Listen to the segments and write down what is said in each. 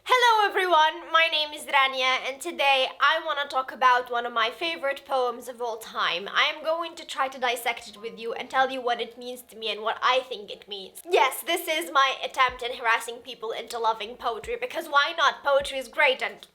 Hello everyone, my name is Rania and today I want to talk about one of my favorite poems of all time. I am going to try to dissect it with you and tell you what it means to me and what I think it means. Yes, this is my attempt in harassing people into loving poetry because why not? Poetry is great and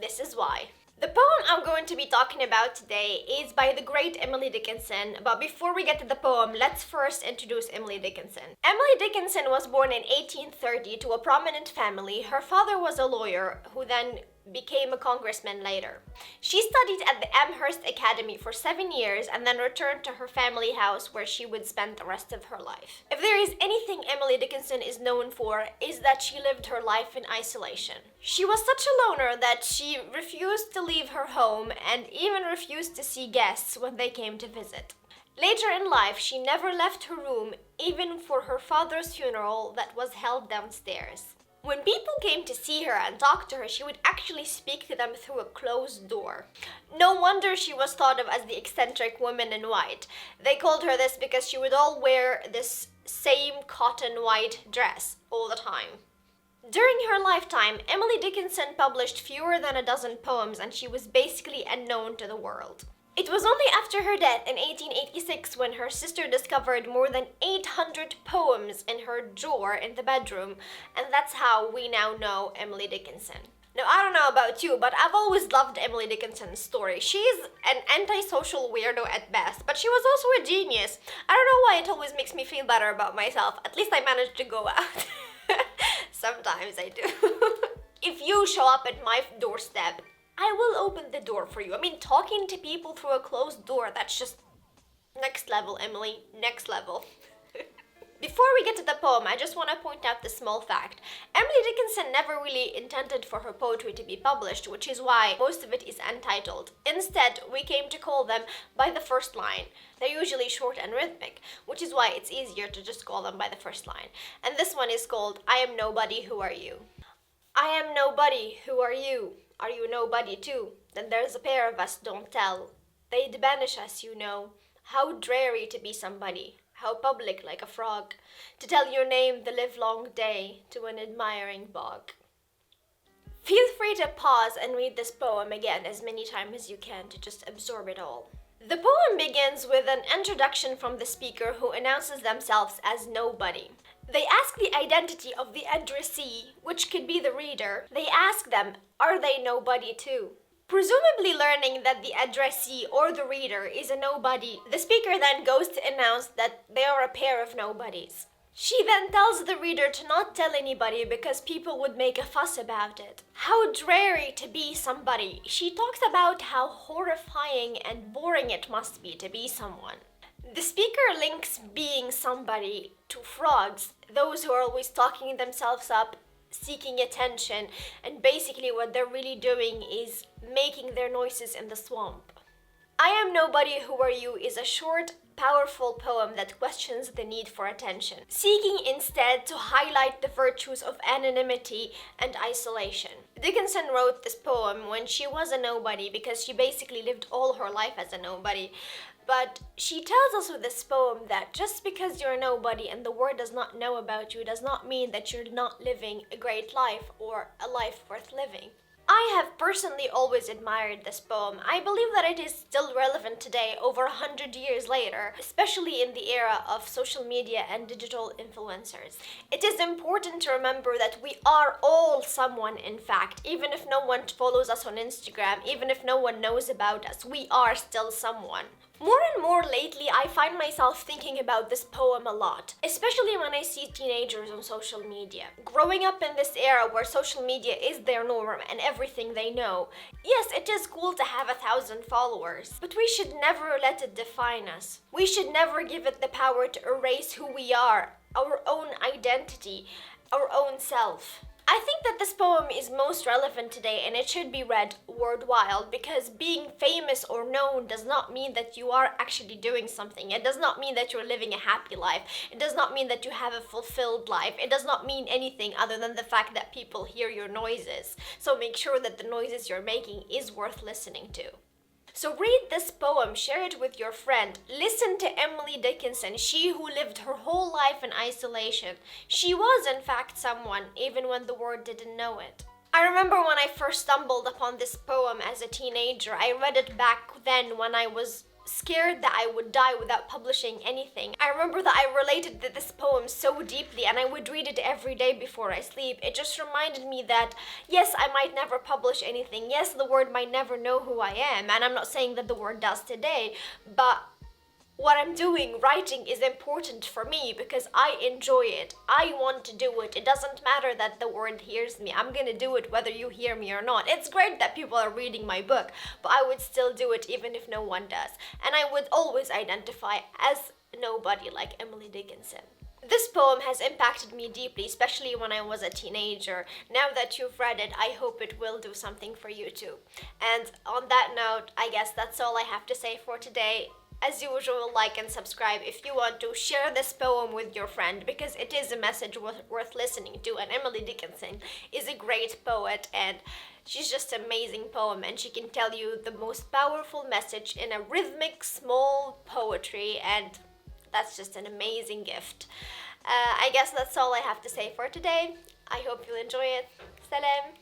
this is why. The poem I'm going to be talking about today is by the great Emily Dickinson, but before we get to the poem, let's first introduce Emily Dickinson. Emily Dickinson was born in 1830 to a prominent family. Her father was a lawyer who then became a congressman later. She studied at the Amherst Academy for 7 years and then returned to her family house where she would spend the rest of her life. If there is anything Emily Dickinson is known for, is that she lived her life in isolation. She was such a loner that she refused to leave her home and even refused to see guests when they came to visit. Later in life, she never left her room, even for her father's funeral that was held downstairs. When people came to see her and talk to her, she would actually speak to them through a closed door. No wonder she was thought of as the eccentric woman in white. They called her this because she would all wear this same cotton white dress all the time. During her lifetime, Emily Dickinson published fewer than a dozen poems and she was basically unknown to the world. It was only after her death in 1886 when her sister discovered more than 800 poems in her drawer in the bedroom, and that's how we now know Emily Dickinson. Now, I don't know about you, but I've always loved Emily Dickinson's story. She's an antisocial weirdo at best, but she was also a genius. I don't know why it always makes me feel better about myself. At least I managed to go out. Sometimes I do. If you show up at my doorstep, I will open the door for you. I mean, talking to people through a closed door, that's just next level, Emily. Next level. Before we get to the poem, I just want to point out the small fact. Emily Dickinson never really intended for her poetry to be published, which is why most of it is untitled. Instead, we came to call them by the first line. They're usually short and rhythmic, which is why it's easier to just call them by the first line. And this one is called I Am Nobody, Who Are You? I am nobody, who are you? Are you nobody too? Then there's a pair of us, don't tell. They'd banish us, you know. How dreary to be somebody. How public like a frog. To tell your name the livelong day to an admiring bog. Feel free to pause and read this poem again as many times as you can to just absorb it all. The poem begins with an introduction from the speaker who announces themselves as nobody. They ask the identity of the addressee, which could be the reader. They ask them, are they nobody too? Presumably learning that the addressee or the reader is a nobody, the speaker then goes to announce that they are a pair of nobodies. She then tells the reader to not tell anybody because people would make a fuss about it. How dreary to be somebody. She talks about how horrifying and boring it must be to be someone. The speaker links being somebody to frogs, those who are always talking themselves up, seeking attention, and basically what they're really doing is making their noises in the swamp. I Am Nobody, Who Are You is a short, powerful poem that questions the need for attention, seeking instead to highlight the virtues of anonymity and isolation. Dickinson wrote this poem when she was a nobody because she basically lived all her life as a nobody. But she tells us with this poem that just because you're a nobody and the world does not know about you does not mean that you're not living a great life or a life worth living. I have personally always admired this poem. I believe that it is still relevant today, over 100 years later, especially in the era of social media and digital influencers. It is important to remember that we are all someone, in fact. Even if no one follows us on Instagram, even if no one knows about us, we are still someone. More and more lately, I find myself thinking about this poem a lot, especially when I see teenagers on social media. Growing up in this era where social media is their norm and everything they know, yes, it is cool to have 1,000 followers, but we should never let it define us. We should never give it the power to erase who we are, our own identity, our own self. I think that this poem is most relevant today and it should be read worldwide because being famous or known does not mean that you are actually doing something. It does not mean that you're living a happy life. It does not mean that you have a fulfilled life. It does not mean anything other than the fact that people hear your noises. So make sure that the noises you're making is worth listening to. So read this poem, share it with your friend. Listen to Emily Dickinson, she who lived her whole life in isolation. She was in fact someone, even when the world didn't know it. I I remember when I first stumbled upon this poem as a teenager. I read it back then when I was scared that I would die without publishing anything. I remember that I related to this poem so deeply and I would read it every day before I sleep. It just reminded me that yes, I might never publish anything. Yes, the word might never know who I am, and I'm not saying that the word does today, but what I'm doing, writing, is important for me because I enjoy it. I want to do it. It doesn't matter that the world hears me. I'm gonna do it whether you hear me or not. It's great that people are reading my book, but I would still do it even if no one does. And I would always identify as nobody like Emily Dickinson. This poem has impacted me deeply, especially when I was a teenager. Now that you've read it, I hope it will do something for you too. And on that note, I guess that's all I have to say for today. As usual, like and subscribe if you want to. Share this poem with your friend because it is a message worth listening to, and Emily Dickinson is a great poet and she's just an amazing poem, and she can tell you the most powerful message in a rhythmic, small poetry, and that's just an amazing gift. I guess that's all I have to say for today. I hope you'll enjoy it. Salam!